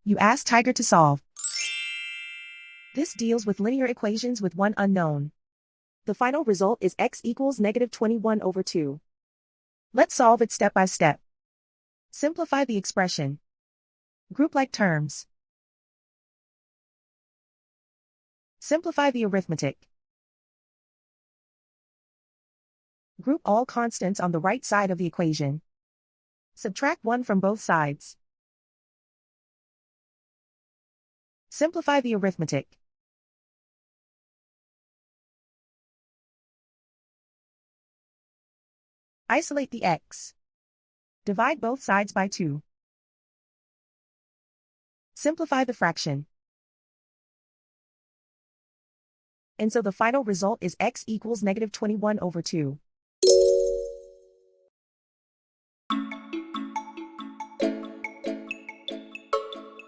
You ask Tiger to solve. This deals with linear equations with one unknown. The final result is x equals -21/2. Let's solve it step by step. Simplify the expression. Group like terms. Simplify the arithmetic. Group all constants on the right side of the equation. Subtract 1 from both sides. Simplify the arithmetic. Isolate the x. Divide both sides by 2. Simplify the fraction. And so the final result is x equals -21/2.